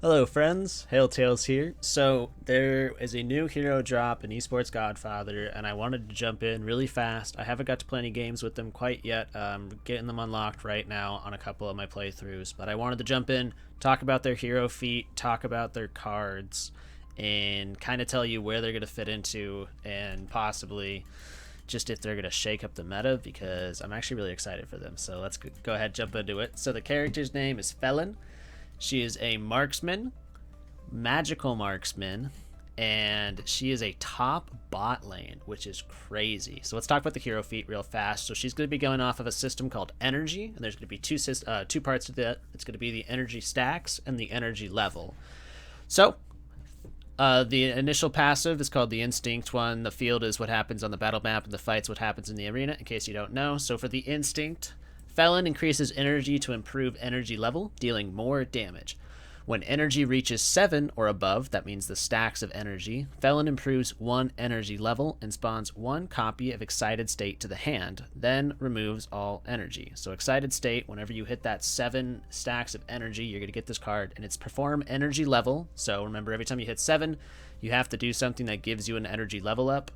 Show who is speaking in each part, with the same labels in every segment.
Speaker 1: Hello friends, Hail Tales here. So there is a new hero drop in Esport's Godfather, and I wanted to jump in really fast. I haven't got to play any games with them quite yet. Getting them unlocked right now on a couple of my playthroughs, but I wanted to jump in, talk about their hero feat, talk about their cards, and kind of tell you where they're going to fit into, and possibly just if they're going to shake up the meta, because I'm actually really excited for them. So let's go ahead and jump into it. So the character's name is Felyn. She is a marksman, magical marksman, and she is a top bot lane, which is crazy. So let's talk about the hero feat real fast. So she's going to be going off of a system called energy, and there's going to be two parts to that. It's going to be the energy stacks and the energy level. So the initial passive is called the instinct one. The field is what happens on the battle map, and the fight's what happens in the arena, in case you don't know. So for the instinct, Felyn increases energy to improve energy level, dealing more damage. When energy reaches 7 or above, that means the stacks of energy, Felyn improves 1 energy level and spawns 1 copy of Excited State to the hand, then removes all energy. So Excited State, whenever you hit that 7 stacks of energy, you're going to get this card, and it's perform energy level. So remember, every time you hit 7, you have to do something that gives you an energy level up.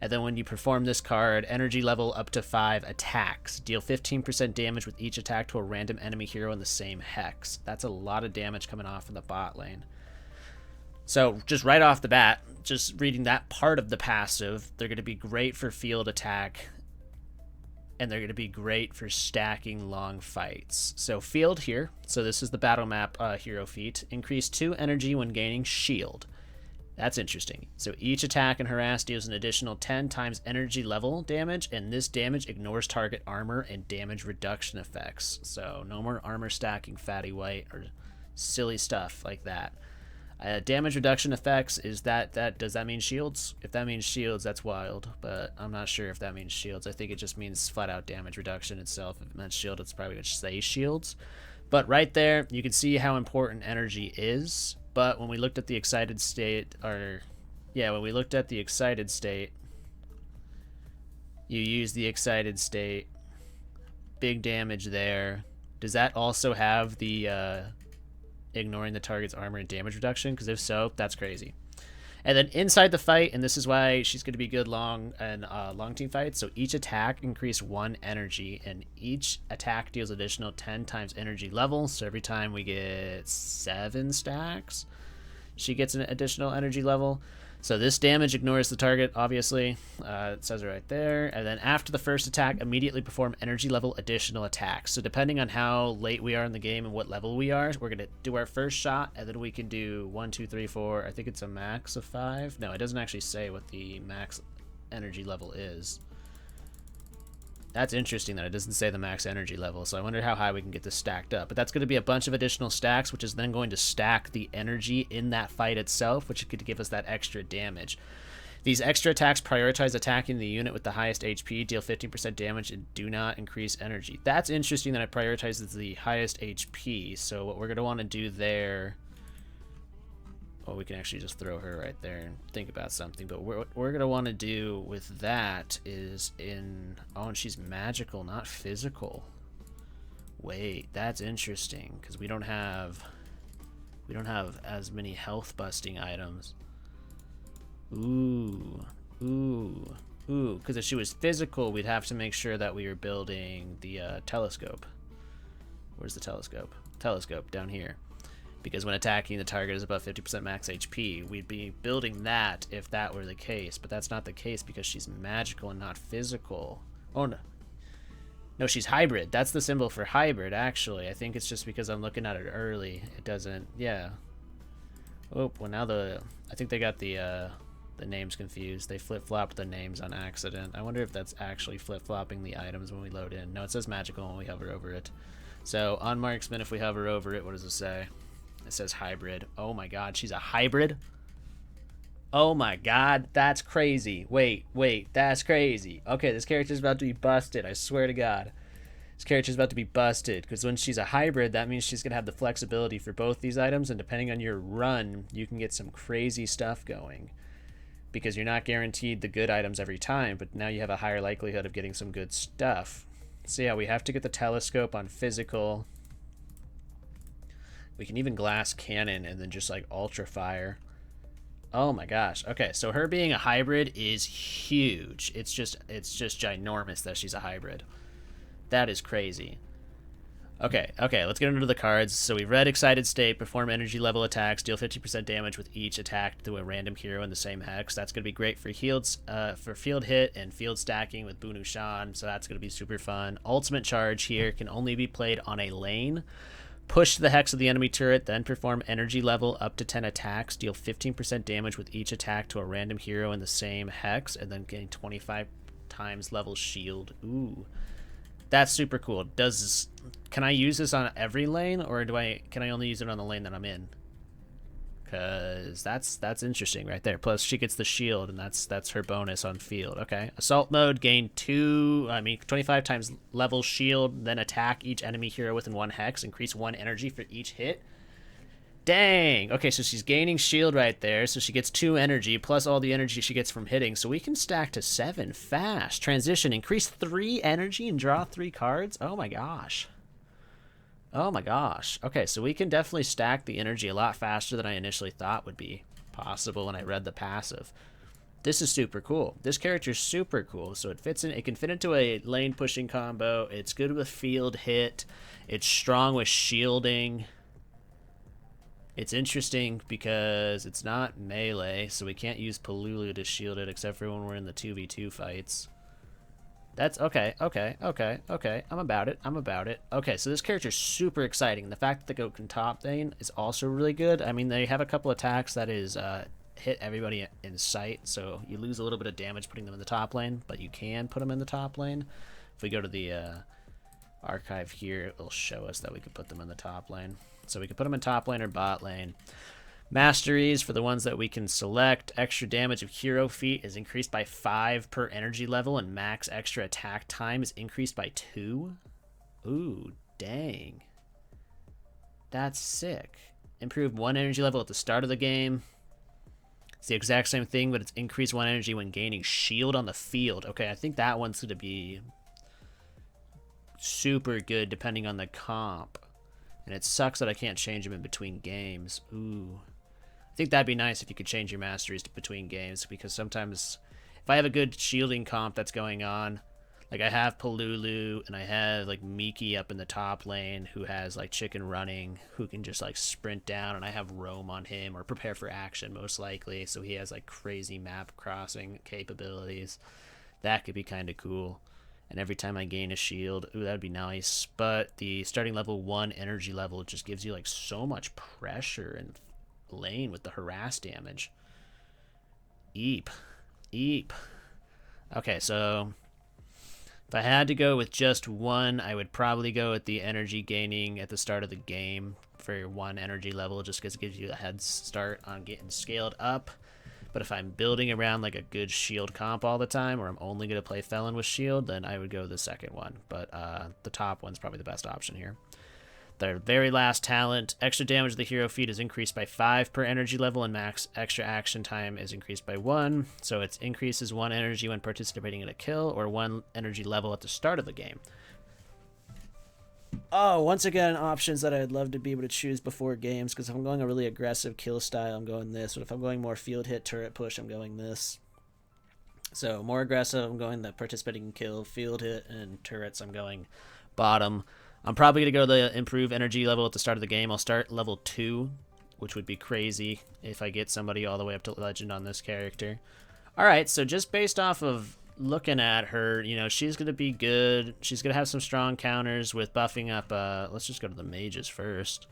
Speaker 1: And then when you perform this card, energy level up to 5 attacks. Deal 15% damage with each attack to a random enemy hero in the same hex. That's a lot of damage coming off in the bot lane. So just right off the bat, just reading that part of the passive, they're going to be great for field attack, and they're going to be great for stacking long fights. So field here, so this is the battle map hero feat. Increase 2 energy when gaining shield. That's interesting. So each attack and harass deals an additional 10 times energy level damage, and this damage ignores target armor and damage reduction effects. So no more armor stacking fatty white or silly stuff like that. Damage reduction effects, does that mean shields? If that means shields, that's wild, but I'm not sure if that means shields. I think it just means flat out damage reduction itself. If it meant shield, it's probably going to say shields. But right there, you can see how important energy is. But when we looked at the excited state, when we looked at the excited state, you use the excited state, big damage there. Does that also have the ignoring the target's armor and damage reduction? Because if so, that's crazy. And then inside the fight, and this is why she's going to be good long team fights. So each attack increase 1 energy, and each attack deals additional 10 times energy level. So every time we get 7 stacks, she gets an additional energy level. So this damage ignores the target, obviously. It says it right there. And then after the first attack, immediately perform energy level additional attacks. So depending on how late we are in the game and what level we are, we're going to do our first shot, and then we can do 1, 2, 3, 4. I think it's a max of 5. No, it doesn't actually say what the max energy level is. That's interesting that it doesn't say the max energy level, so I wonder how high we can get this stacked up. But that's going to be a bunch of additional stacks, which is then going to stack the energy in that fight itself, which could give us that extra damage. These extra attacks prioritize attacking the unit with the highest HP, deal 15% damage, and do not increase energy. That's interesting that it prioritizes the highest HP, so what we're going to want to do there... Well, we can actually just throw her right there and think about something. But what we're going to want to do with that is Oh, and she's magical, not physical. Wait, that's interesting. Because we don't have as many health busting items. Ooh. Because if she was physical, we'd have to make sure that we were building the telescope. Where's the telescope? Telescope, down here. Because when attacking the target is above 50% max HP, we'd be building that if that were the case. But that's not the case because she's magical and not physical. Oh, no. No, she's hybrid. That's the symbol for hybrid, actually. I think it's just because I'm looking at it early. It doesn't... Yeah. Oh, well, now I think they got the names confused. They flip-flopped the names on accident. I wonder if that's actually flip-flopping the items when we load in. No, it says magical when we hover over it. So, on Marksman, if we hover over it, what does it say? It says hybrid. Oh my god, she's a hybrid? Oh my god, that's crazy. Wait, that's crazy. Okay, this character's about to be busted, I swear to god. This character's about to be busted, because when she's a hybrid, that means she's going to have the flexibility for both these items, and depending on your run, you can get some crazy stuff going. Because you're not guaranteed the good items every time, but now you have a higher likelihood of getting some good stuff. So yeah, we have to get the telescope on physical. We can even glass cannon and then just like ultra fire. Oh my gosh. Okay, so her being a hybrid is huge. It's just ginormous that she's a hybrid. That is crazy. Okay, let's get into the cards. So we read Excited State, perform energy level attacks, deal 50% damage with each attack to a random hero in the same hex. That's going to be great for for field hit and field stacking with Bunu Shan, so that's going to be super fun. Ultimate charge here can only be played on a lane. Push the hex of the enemy turret, then perform energy level up to 10 attacks, deal 15% damage with each attack to a random hero in the same hex, and then gain 25 times level shield. Ooh. That's super cool. Can I use this on every lane, or can I only use it on the lane that I'm in? Because that's interesting right there. Plus she gets the shield, and that's her bonus on field. Okay. Assault mode, gain 25 times level shield, then attack each enemy hero within one hex, increase 1 energy for each hit. Dang. Okay, so she's gaining shield right there, so she gets 2 energy, plus all the energy she gets from hitting, so we can stack to 7 fast. Transition, increase 3 energy and draw 3 cards? Oh my gosh. Oh my gosh. Okay, so we can definitely stack the energy a lot faster than I initially thought would be possible when I read the passive. This is super cool. This character's super cool, so it can fit into a lane pushing combo. It's good with field hit. It's strong with shielding. It's interesting because it's not melee, so we can't use Palulu to shield it except for when we're in the 2v2 fights. That's okay. I'm about it. Okay, so this character's super exciting. The fact that they go top lane is also really good. I mean, they have a couple attacks that is hit everybody in sight, so you lose a little bit of damage putting them in the top lane, but you can put them in the top lane. If we go to the archive here, it'll show us that we could put them in the top lane. So we can put them in top lane or bot lane. Masteries, for the ones that we can select, extra damage of hero feat is increased by 5 per energy level, and max extra attack time is increased by 2. Ooh, dang. That's sick. Improved 1 energy level at the start of the game. It's the exact same thing, but it's increased 1 energy when gaining shield on the field. Okay, I think that one's going to be super good depending on the comp. And it sucks that I can't change them in between games. Ooh. I think that'd be nice if you could change your masteries between games, because sometimes if I have a good shielding comp that's going on, like I have Palulu and I have like Miki up in the top lane who has like chicken running, who can just like sprint down, and I have roam on him or prepare for action most likely, so he has like crazy map crossing capabilities. That could be kind of cool. And every time I gain a shield, ooh, that'd be nice. But the starting level 1 energy level just gives you like so much pressure and lane with the harass damage. Eep. Okay, so if I had to go with just one, I would probably go with the energy gaining at the start of the game for 1 energy level, just because it gives you a head start on getting scaled up. But if I'm building around like a good shield comp all the time, or I'm only going to play Felyn with shield, then I would go the second one. But the top one's probably the best option here. Their very last talent, extra damage of the hero feat is increased by 5 per energy level, and max extra action time is increased by 1. So it increases 1 energy when participating in a kill, or 1 energy level at the start of the game. Oh, once again, options that I'd love to be able to choose before games, because if I'm going a really aggressive kill style, I'm going this. But if I'm going more field hit, turret push, I'm going this. So more aggressive, I'm going the participating kill, field hit, and turrets, I'm going bottom. I'm probably going to go the improve energy level at the start of the game. I'll start level 2, which would be crazy if I get somebody all the way up to legend on this character. Alright, so just based off of looking at her, you know, she's going to be good. She's going to have some strong counters with buffing up. Let's just go to the mages first.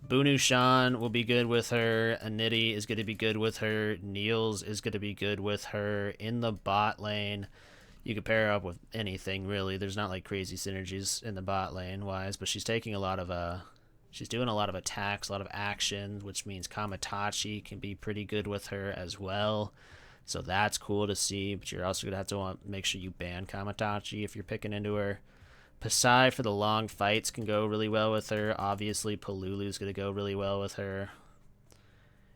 Speaker 1: Bunu Shan will be good with her. Aniti is going to be good with her. Niels is going to be good with her. In the bot lane, you could pair her up with anything, really. There's not like crazy synergies in the bot lane wise, but she's taking a lot of she's doing a lot of attacks, a lot of action, which means Kamatachi can be pretty good with her as well. So that's cool to see, but you're also going to have to make sure you ban Kamatachi if you're picking into her. Pasai for the long fights can go really well with her. Obviously, Palulu's going to go really well with her.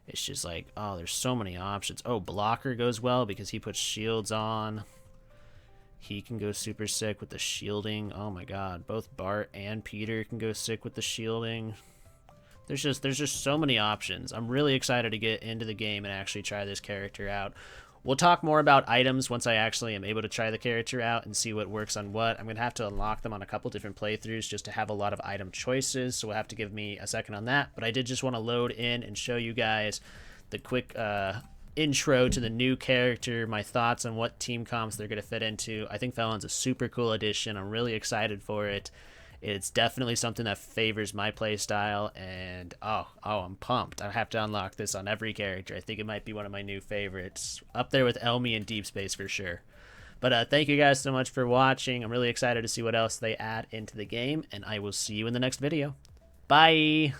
Speaker 1: It's just like, oh, there's so many options. Oh, Blocker goes well because he puts shields on. He can go super sick with the shielding. Oh my god, both Bart and Peter can go sick with the shielding. there's just so many options. I'm really excited to get into the game and actually try this character out. We'll talk more about items once I actually am able to try the character out and see what works on what. I'm going to have to unlock them on a couple different playthroughs just to have a lot of item choices, so we'll have to give me a second on that. But I did just want to load in and show you guys the quick intro to the new character, my thoughts on what team comps they're going to fit into. I think Felyn's a super cool addition. I'm really excited for it. It's definitely something that favors my playstyle, and I'm pumped. I have to unlock this on every character. I think it might be one of my new favorites, up there with Elmi and Deep Space for sure. But thank you guys so much for watching. I'm really excited to see what else they add into the game, and I will see you in the next video. Bye!